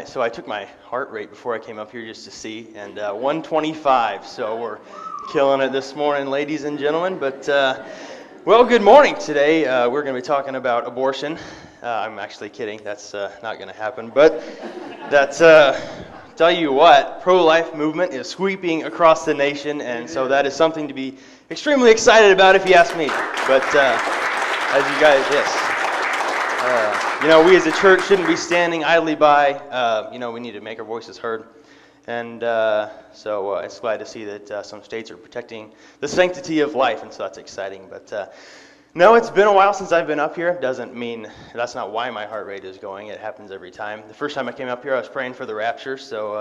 right, so I took my heart rate before I came up here just to see, and 125, so we're killing it this morning, ladies and gentlemen. But, well, good morning. Today we're going to be talking about abortion. I'm actually kidding. That's not going to happen. But that's, tell you what, pro-life movement is sweeping across the nation, and so that is something to be extremely excited about if you ask me. But as you guys, yes. We as a church shouldn't be standing idly by. We need to make our voices heard. And so it's glad to see that some states are protecting the sanctity of life, and so that's exciting. But no, it's been a while since I've been up here. Doesn't mean that's not why my heart rate is going. It happens every time. The first time I came up here, I was praying for the rapture, so,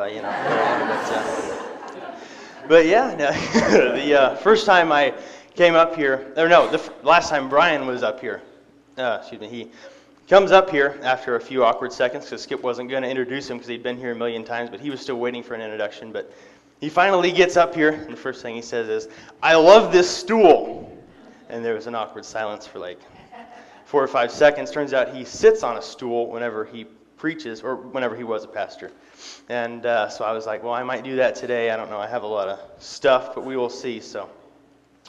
But yeah, the first time I came up here, the last time Brian was up here, he comes up here after a few awkward seconds because Skip wasn't going to introduce him because he'd been here a million times, but he was still waiting for an introduction. But he finally gets up here, and the first thing he says is, "I love this stool." And there was an awkward silence for like 4 or 5 seconds. Turns out he sits on a stool whenever he preaches, or whenever he was a pastor. And so I was like, well, I might do that today. I don't know. I have a lot of stuff, but we will see. So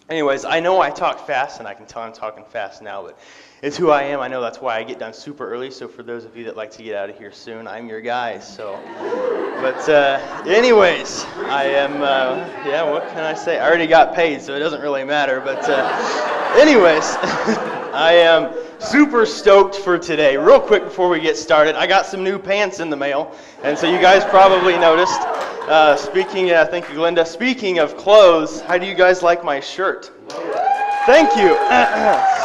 anyways, I know I talk fast, and I can tell I'm talking fast now, but it's who I am. I know that's why I get done super early. So for those of you that like to get out of here soon, I'm your guy. So, but anyways, I am. What can I say? I already got paid, so it doesn't really matter. But anyways, I am super stoked for today. Real quick before we get started, I got some new pants in the mail, and so you guys probably noticed. Thank you, Linda. Speaking of clothes, how do you guys like my shirt? Thank you.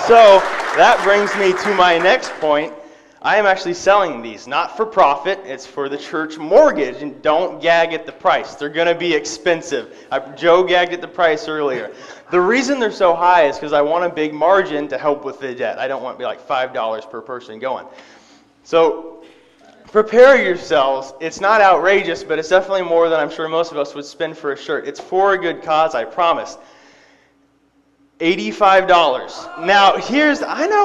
So that brings me to my next point. I am actually selling these, not for profit. It's for the church mortgage, and don't gag at the price. They're going to be expensive. Joe gagged at the price earlier. The reason they're so high is because I want a big margin to help with the debt. I don't want to be like $5 per person going. So prepare yourselves. It's not outrageous, but it's definitely more than I'm sure most of us would spend for a shirt. It's for a good cause, I promise. $85. Now,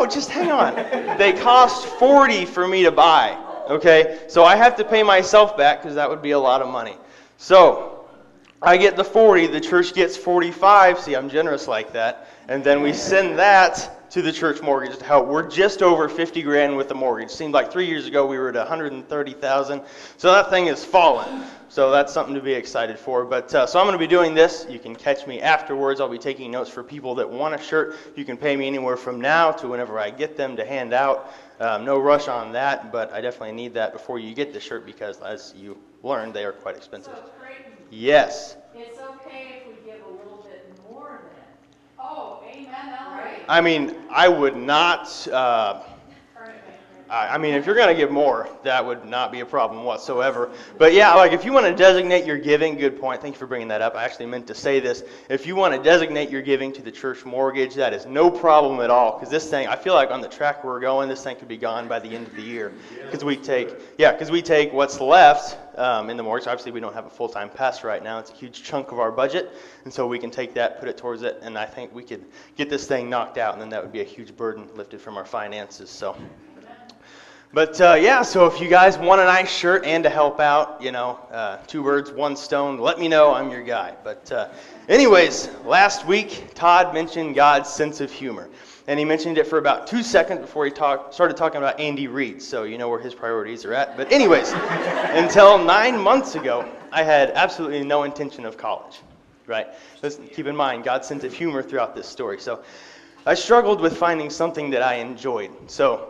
just hang on. They cost $40 for me to buy, okay? So I have to pay myself back because that would be a lot of money. So I get the $40, the church gets $45. See, I'm generous like that. And then we send that to the church mortgage to help. We're just over $50,000 with the mortgage. Seemed like 3 years ago we were at $130,000. So that thing is fallen. So that's something to be excited for. But so I'm going to be doing this. You can catch me afterwards. I'll be taking notes for people that want a shirt. You can pay me anywhere from now to whenever I get them to hand out. No rush on that, but I definitely need that before you get the shirt because, as you learned, they are quite expensive. So, Creighton, yes. It's okay if we give a little bit more than. Oh, amen. Right. I mean, I would not. If you're going to give more, that would not be a problem whatsoever. But yeah, like if you want to designate your giving, good point. Thank you for bringing that up. I actually meant to say this. If you want to designate your giving to the church mortgage, that is no problem at all. Because this thing, I feel like on the track we're going, this thing could be gone by the end of the year. Because we take what's left in the mortgage. Obviously, we don't have a full-time pastor right now. It's a huge chunk of our budget. And so we can take that, put it towards it, and I think we could get this thing knocked out, and then that would be a huge burden lifted from our finances. So. But so if you guys want a nice shirt and to help out, 2 birds, 1 stone, let me know. I'm your guy. But anyways, last week, Todd mentioned God's sense of humor. And he mentioned it for about 2 seconds before he started talking about Andy Reid. So you know where his priorities are at. But anyways, until 9 months ago, I had absolutely no intention of college. Right? Let's keep in mind God's sense of humor throughout this story. So I struggled with finding something that I enjoyed. So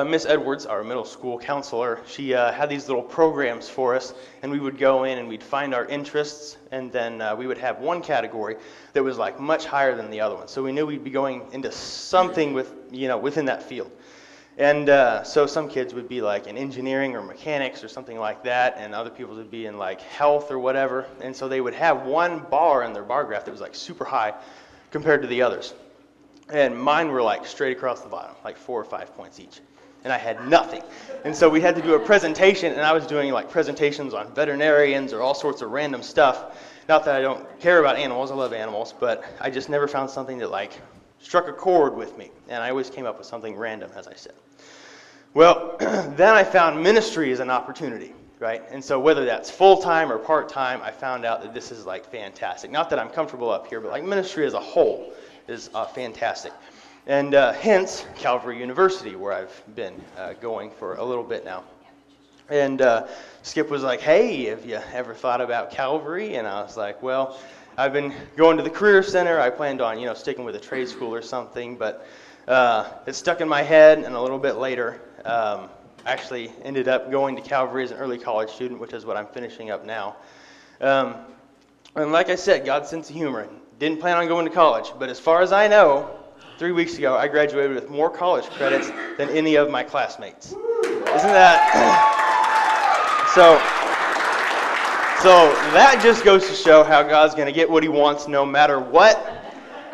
Miss Edwards, our middle school counselor, she had these little programs for us, and we would go in and we'd find our interests, and then we would have one category that was like much higher than the other one. So we knew we'd be going into something within that field. And so some kids would be like in engineering or mechanics or something like that, and other people would be in like health or whatever. And so they would have one bar in their bar graph that was like super high compared to the others. And mine were like straight across the bottom, like 4 or 5 points each. And I had nothing. And so we had to do a presentation, and I was doing like presentations on veterinarians or all sorts of random stuff. Not that I don't care about animals, I love animals, but I just never found something that like struck a chord with me. And I always came up with something random, as I said. Well, then I found ministry as an opportunity. right? And so whether that's full-time or part-time, I found out that this is like fantastic. Not that I'm comfortable up here, but like ministry as a whole is fantastic. And hence Calvary University, where I've been going for a little bit now. And Skip was like, hey, have you ever thought about Calvary? And I was like, well, I've been going to the Career Center. I planned on, sticking with a trade school or something, but it stuck in my head, and a little bit later, actually ended up going to Calvary as an early college student, which is what I'm finishing up now. And like I said, God's sense of humor. Didn't plan on going to college, but as far as I know, 3 weeks ago, I graduated with more college credits than any of my classmates. Isn't that... So that just goes to show how God's going to get what he wants no matter what.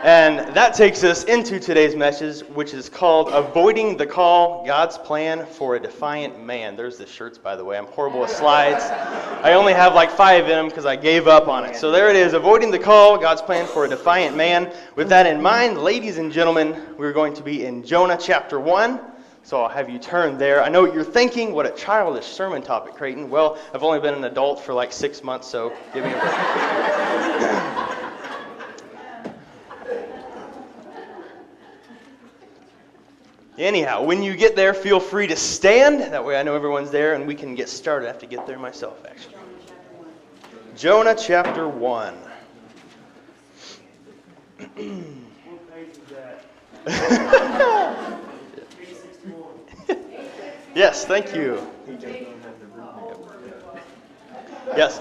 And that takes us into today's message, which is called Avoiding the Call, God's Plan for a Defiant Man. There's the shirts, by the way. I'm horrible with slides. I only have like 5 in them because I gave up on it. So there it is, Avoiding the Call, God's Plan for a Defiant Man. With that in mind, ladies and gentlemen, we're going to be in Jonah chapter 1. So I'll have you turn there. I know what you're thinking. What a childish sermon topic, Creighton. Well, I've only been an adult for like 6 months, so give me a break. Anyhow, when you get there, feel free to stand. That way I know everyone's there, and we can get started. I have to get there myself, actually. Jonah chapter 1. What page is that? Yes, thank you. Yes.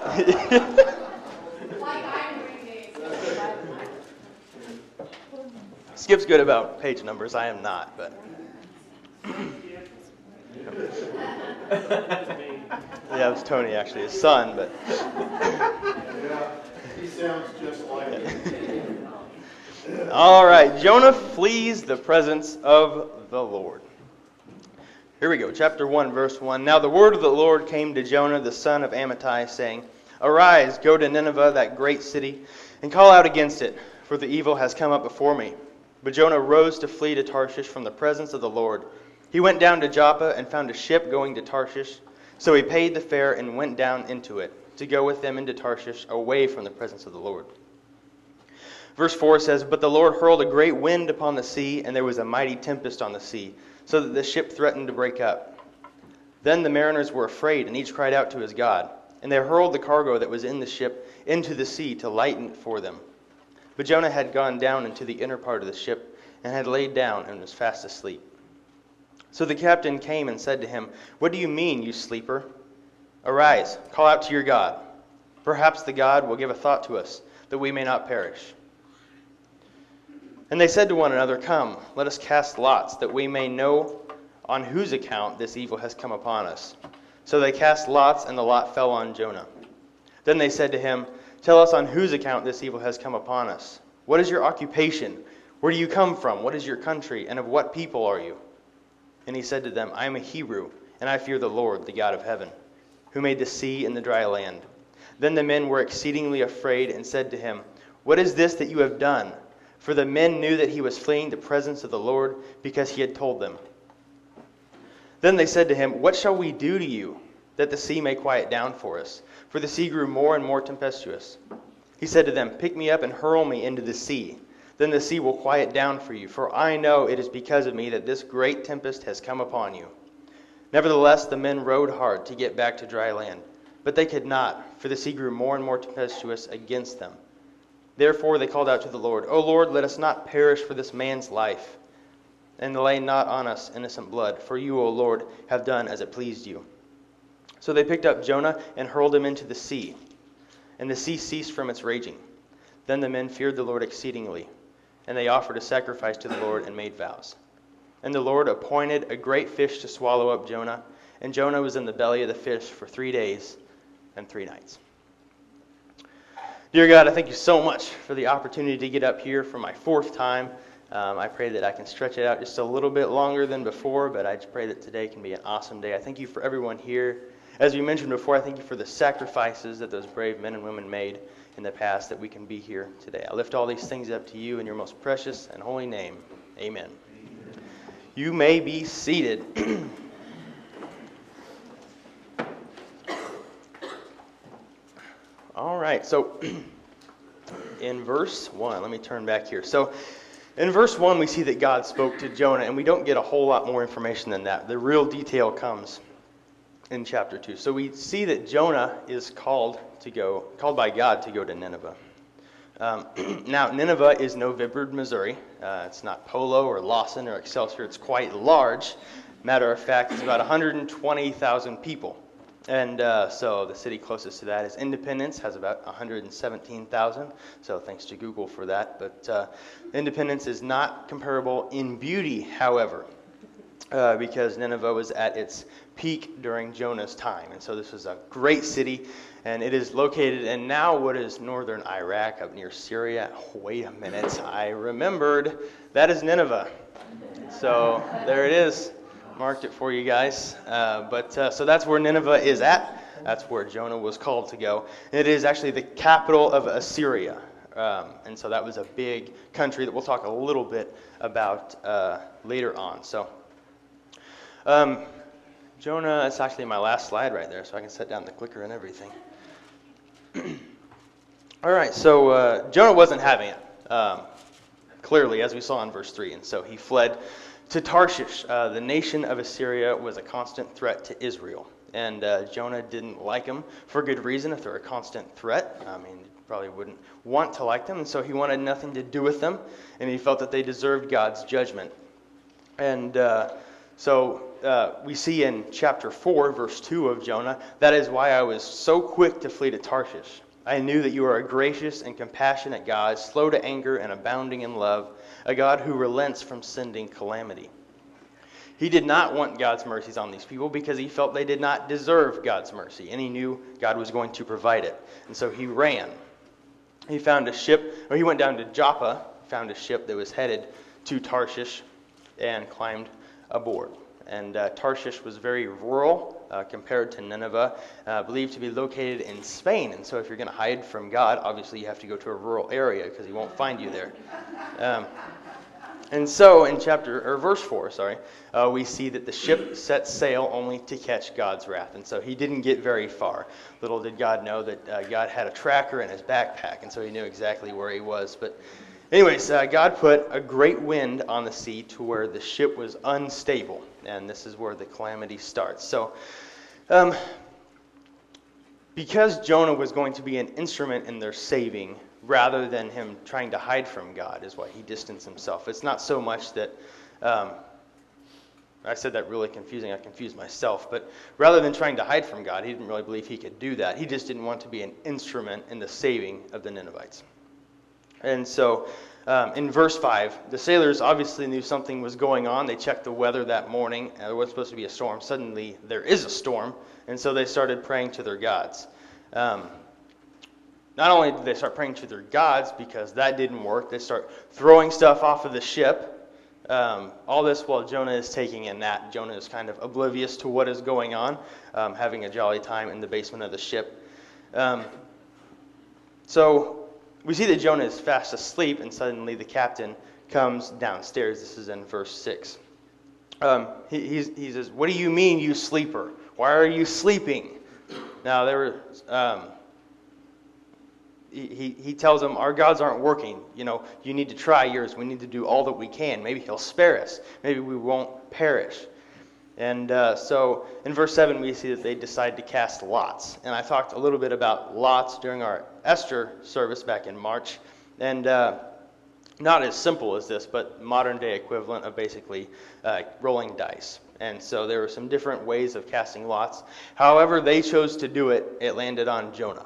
Skip's good about page numbers. I am not, but... Yeah, it was Tony, actually, his son, but... Yeah, he sounds just like him. All right, Jonah flees the presence of the Lord. Here we go, chapter 1, verse 1. Now the word of the Lord came to Jonah, the son of Amittai, saying, Arise, go to Nineveh, that great city, and call out against it, for the evil has come up before me. But Jonah rose to flee to Tarshish from the presence of the Lord. He went down to Joppa and found a ship going to Tarshish. So he paid the fare and went down into it, to go with them into Tarshish, away from the presence of the Lord. Verse 4 says, But the Lord hurled a great wind upon the sea, and there was a mighty tempest on the sea, so that the ship threatened to break up. Then the mariners were afraid, and each cried out to his God. And they hurled the cargo that was in the ship into the sea to lighten it for them. But Jonah had gone down into the inner part of the ship, and had laid down and was fast asleep. So the captain came and said to him, What do you mean, you sleeper? Arise, call out to your God. Perhaps the God will give a thought to us, that we may not perish. And they said to one another, Come, let us cast lots, that we may know on whose account this evil has come upon us. So they cast lots, and the lot fell on Jonah. Then they said to him, Tell us on whose account this evil has come upon us. What is your occupation? Where do you come from? What is your country? And of what people are you? And he said to them, I am a Hebrew, and I fear the Lord, the God of heaven, who made the sea and the dry land. Then the men were exceedingly afraid and said to him, What is this that you have done? For the men knew that he was fleeing the presence of the Lord, because he had told them. Then they said to him, What shall we do to you, that the sea may quiet down for us? For the sea grew more and more tempestuous. He said to them, Pick me up and hurl me into the sea. Then the sea will quiet down for you, for I know it is because of me that this great tempest has come upon you. Nevertheless, the men rowed hard to get back to dry land, but they could not, for the sea grew more and more tempestuous against them. Therefore they called out to the Lord, O Lord, let us not perish for this man's life, and lay not on us innocent blood, for you, O Lord, have done as it pleased you. So they picked up Jonah and hurled him into the sea, and the sea ceased from its raging. Then the men feared the Lord exceedingly, and they offered a sacrifice to the Lord and made vows. And the Lord appointed a great fish to swallow up Jonah, and Jonah was in the belly of the fish for 3 days and 3 nights. Dear God, I thank you so much for the opportunity to get up here for my 4th time. I pray that I can stretch it out just a little bit longer than before, but I just pray that today can be an awesome day. I thank you for everyone here. As we mentioned before, I thank you for the sacrifices that those brave men and women made in the past that we can be here today. I lift all these things up to you in your most precious and holy name. Amen. You may be seated. right, so in verse 1, let me turn back here. So in verse 1, we see that God spoke to Jonah, and we don't get a whole lot more information than that. The real detail comes in chapter 2. So we see that Jonah is called by God to go to Nineveh. Now, Nineveh is no Vibbard, Missouri. It's not Polo or Lawson or Excelsior. It's quite large. Matter of fact, it's about 120,000 people. And so the city closest to that is Independence, has about 117,000. So thanks to Google for that. But Independence is not comparable in beauty, however, because Nineveh was at its peak during Jonah's time. And so this was a great city, and it is located in now what is northern Iraq, up near Syria. Oh, wait a minute, I remembered. That is Nineveh. So there it is. Marked it for you guys. So that's where Nineveh is at. That's where Jonah was called to go. It is actually the capital of Assyria. And so that was a big country that we'll talk a little bit about later on. So Jonah, it's actually my last slide right there, so I can set down the clicker and everything. All right, so Jonah wasn't having it, clearly, as we saw in verse 3. And so he fled to Tarshish. The nation of Assyria was a constant threat to Israel. And Jonah didn't like them for good reason. If they're a constant threat, I mean, you probably wouldn't want to like them. And so he wanted nothing to do with them. And he felt that they deserved God's judgment. And so we see in chapter 4, verse 2 of Jonah, that is why I was so quick to flee to Tarshish. I knew that you are a gracious and compassionate God, slow to anger and abounding in love, a God who relents from sending calamity. He did not want God's mercies on these people because he felt they did not deserve God's mercy, and he knew God was going to provide it. And so he ran. He found a ship, or he went down to Joppa, found a ship that was headed to Tarshish, and climbed aboard. And Tarshish was very rural compared to Nineveh, believed to be located in Spain. And so if you're going to hide from God, obviously you have to go to a rural area because he won't find you there. And so in verse 4, we see that the ship set sail only to catch God's wrath. And so he didn't get very far. Little did God know that God had a tracker in his backpack, and so he knew exactly where he was. But anyways, God put a great wind on the sea to where the ship was unstable, and this is where the calamity starts. So, because Jonah was going to be an instrument in their saving, rather than him trying to hide from God, is why he distanced himself. It's not so much that, I said that really confusing, I confused myself, but rather than trying to hide from God, he didn't really believe he could do that. He just didn't want to be an instrument in the saving of the Ninevites. And so in verse 5, the sailors obviously knew something was going on. They checked the weather that morning. There was supposed to be a storm. Suddenly, there is a storm. And so they started praying to their gods. Not only did they start praying to their gods, because that didn't work, they start throwing stuff off of the ship. All this while Jonah is taking a nap. Jonah is kind of oblivious to what is going on, having a jolly time in the basement of the ship. So we see that Jonah is fast asleep, and suddenly the captain comes downstairs. This is in verse 6. He says, "What do you mean, you sleeper? Why are you sleeping?" Now, he tells them, "Our gods aren't working. You need to try yours. We need to do all that we can. Maybe he'll spare us. Maybe we won't perish." And so in verse 7, we see that they decide to cast lots. And I talked a little bit about lots during our Esther service back in March. And not as simple as this, but modern-day equivalent of basically rolling dice. And so there were some different ways of casting lots. However they chose to do it, it landed on Jonah.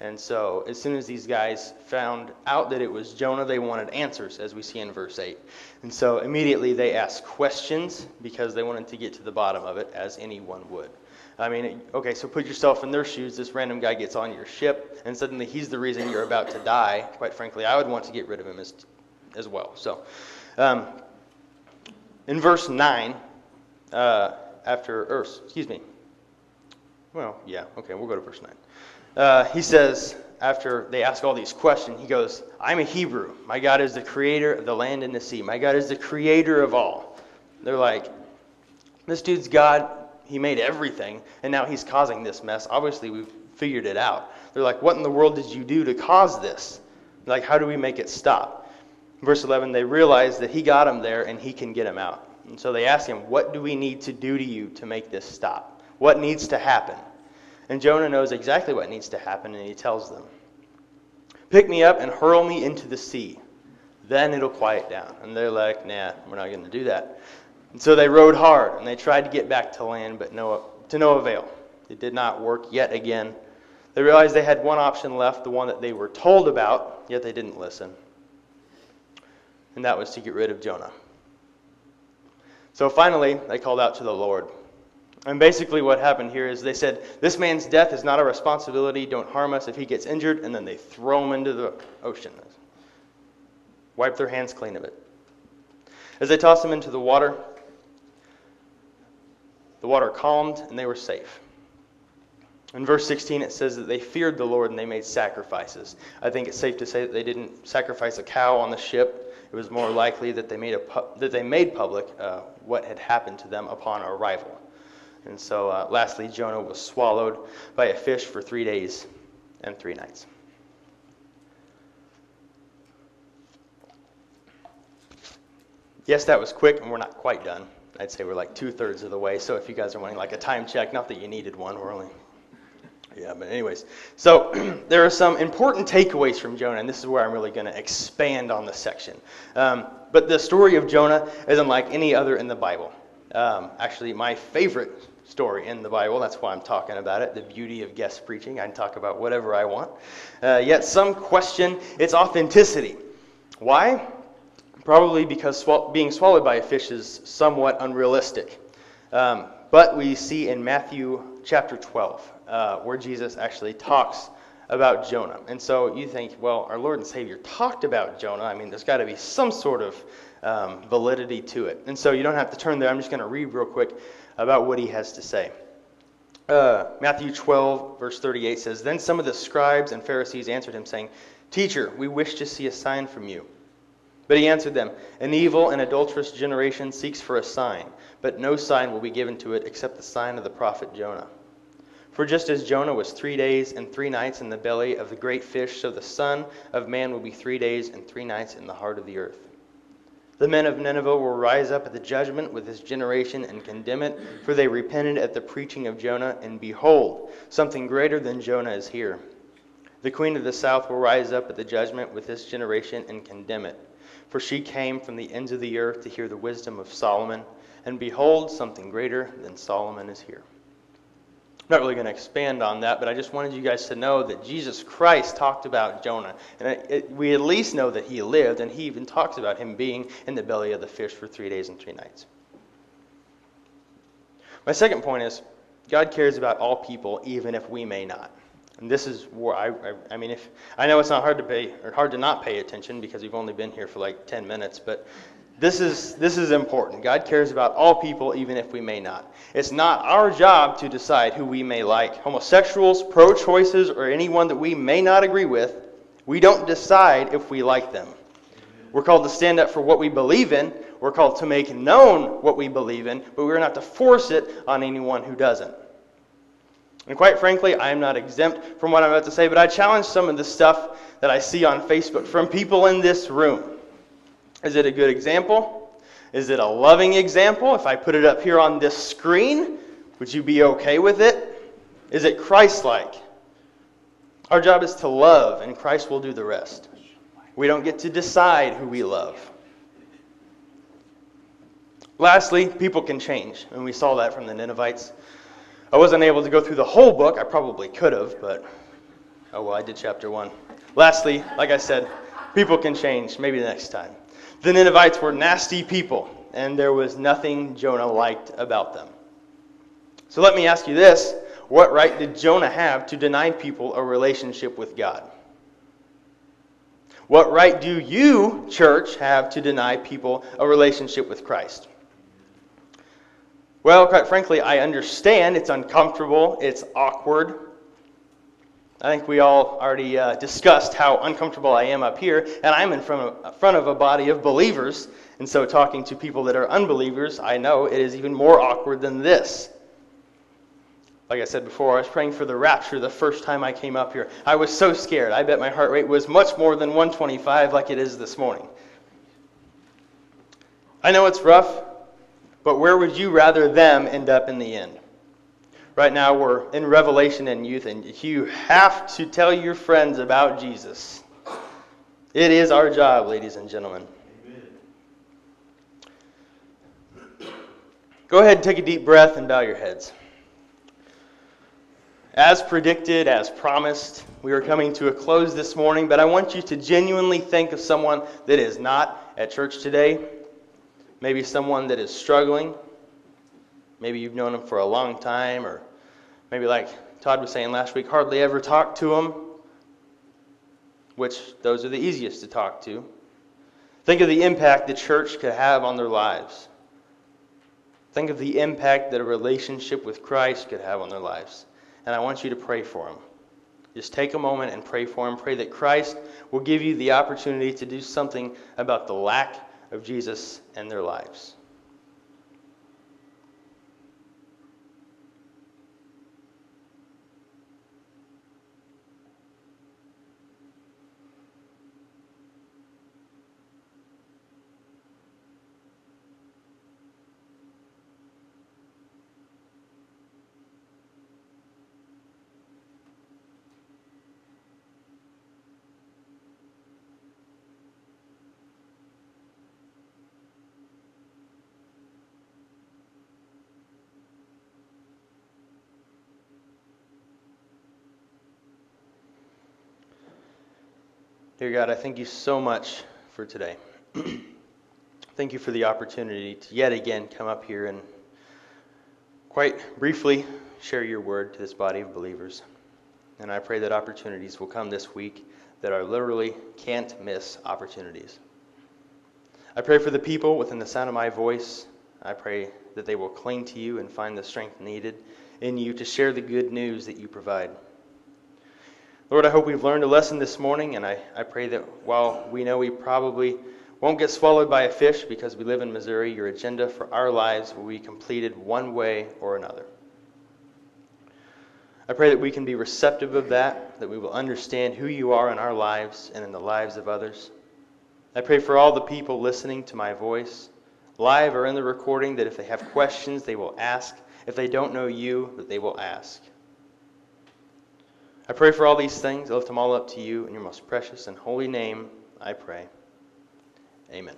And so as soon as these guys found out that it was Jonah, they wanted answers, as we see in verse 8. And so immediately they asked questions because they wanted to get to the bottom of it, as anyone would. I mean, okay, so put yourself in their shoes. This random guy gets on your ship, and suddenly he's the reason you're about to die. Quite frankly, I would want to get rid of him as well. So in verse 9, we'll go to verse 9. He says, after they ask all these questions, he goes, "I'm a Hebrew. My God is the creator of the land and the sea. My God is the creator of all." They're like, this dude's God, he made everything, and now he's causing this mess. Obviously, we've figured it out. They're like, what in the world did you do to cause this? Like, how do we make it stop? Verse 11, they realize that he got them there and he can get them out. And so they ask him, what do we need to do to you to make this stop? What needs to happen? And Jonah knows exactly what needs to happen, and he tells them, pick me up and hurl me into the sea. Then it'll quiet down. And they're like, nah, we're not going to do that. And so they rowed hard, and they tried to get back to land, but to no avail. It did not work yet again. They realized they had one option left, the one that they were told about, yet they didn't listen. And that was to get rid of Jonah. So finally, they called out to the Lord. And basically what happened here is they said, this man's death is not our responsibility. Don't harm us if he gets injured. And then they throw him into the ocean. Wipe their hands clean of it. As they tossed him into the water calmed and they were safe. In verse 16 it says that they feared the Lord and they made sacrifices. I think it's safe to say that they didn't sacrifice a cow on the ship. It was more likely that they made public what had happened to them upon arrival. And so lastly, Jonah was swallowed by a fish for 3 days and 3 nights. Yes, that was quick, and we're not quite done. I'd say we're like 2/3 of the way. So if you guys are wanting like a time check, not that you needed one, we're only... Yeah, but anyways. So there are some important takeaways from Jonah, and this is where I'm really going to expand on this section. But the story of Jonah is unlike any other in the Bible. Actually, my favorite story in the Bible, that's why I'm talking about it, the beauty of guest preaching. I can talk about whatever I want. Yet some question its authenticity. Why? Probably because being swallowed by a fish is somewhat unrealistic. But we see in Matthew chapter 12, where Jesus actually talks about Jonah. And so you think, well, our Lord and Savior talked about Jonah. I mean, there's got to be some sort of validity to it. And so you don't have to turn there. I'm just going to read real quick about what he has to say. Matthew 12, verse 38 says, Then some of the scribes and Pharisees answered him, saying, Teacher, we wish to see a sign from you. But he answered them, An evil and adulterous generation seeks for a sign, but no sign will be given to it except the sign of the prophet Jonah. For just as Jonah was 3 days and 3 nights in the belly of the great fish, so the Son of Man will be 3 days and 3 nights in the heart of the earth. The men of Nineveh will rise up at the judgment with this generation and condemn it, for they repented at the preaching of Jonah, and behold, something greater than Jonah is here. The queen of the south will rise up at the judgment with this generation and condemn it. For she came from the ends of the earth to hear the wisdom of Solomon, and behold, something greater than Solomon is here. I'm not really going to expand on that, but I just wanted you guys to know that Jesus Christ talked about Jonah. And we at least know that he lived, and he even talks about him being in the belly of the fish for 3 days and 3 nights. My second point is, God cares about all people, even if we may not. And this is where I mean, if I know it's not hard to not pay attention because we've only been here for like 10 minutes, but this is important. God cares about all people, even if we may not. It's not our job to decide who we may like. Homosexuals, pro-choices, or anyone that we may not agree with, we don't decide if we like them. We're called to stand up for what we believe in. We're called to make known what we believe in, but we're not to force it on anyone who doesn't. And quite frankly, I am not exempt from what I'm about to say, but I challenge some of the stuff that I see on Facebook from people in this room. Is it a good example? Is it a loving example? If I put it up here on this screen, would you be okay with it? Is it Christ-like? Our job is to love, and Christ will do the rest. We don't get to decide who we love. Lastly, people can change, and we saw that from the Ninevites. I wasn't able to go through the whole book. I probably could have, but oh well, I did chapter 1. Lastly, like I said, people can change. Maybe next time. The Ninevites were nasty people, and there was nothing Jonah liked about them. So let me ask you this. What right did Jonah have to deny people a relationship with God? What right do you, church, have to deny people a relationship with Christ? Well, quite frankly, I understand it's uncomfortable, it's awkward. I think we all already discussed how uncomfortable I am up here, and I'm in front of a body of believers, and so talking to people that are unbelievers, I know it is even more awkward than this. Like I said before, I was praying for the rapture the first time I came up here. I was so scared. I bet my heart rate was much more than 125 like it is this morning. I know it's rough, but where would you rather them end up in the end? Right now we're in Revelation and youth, and you have to tell your friends about Jesus. It is our job, ladies and gentlemen. Amen. Go ahead and take a deep breath and bow your heads. As predicted, as promised, we are coming to a close this morning, but I want you to genuinely think of someone that is not at church today. Maybe someone that is struggling. Maybe you've known them for a long time, or maybe like Todd was saying last week, hardly ever talked to them, which those are the easiest to talk to. Think of the impact the church could have on their lives. Think of the impact that a relationship with Christ could have on their lives. And I want you to pray for them. Just take a moment and pray for them. Pray that Christ will give you the opportunity to do something about the lack of Jesus in their lives. Dear God, I thank you so much for today. Thank you for the opportunity to yet again come up here and quite briefly share your word to this body of believers. And I pray that opportunities will come this week that are literally can't miss opportunities. I pray for the people within the sound of my voice. I pray that they will cling to you and find the strength needed in you to share the good news that you provide. Lord, I hope we've learned a lesson this morning, and I pray that while we know we probably won't get swallowed by a fish because we live in Missouri, your agenda for our lives will be completed one way or another. I pray that we can be receptive of that we will understand who you are in our lives and in the lives of others. I pray for all the people listening to my voice, live or in the recording, that if they have questions, they will ask. If they don't know you, that they will ask. I pray for all these things. I lift them all up to you in your most precious and holy name, I pray. Amen.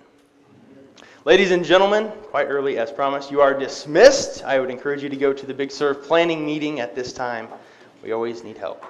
Ladies and gentlemen, quite early as promised, you are dismissed. I would encourage you to go to the Big Serve planning meeting at this time. We always need help.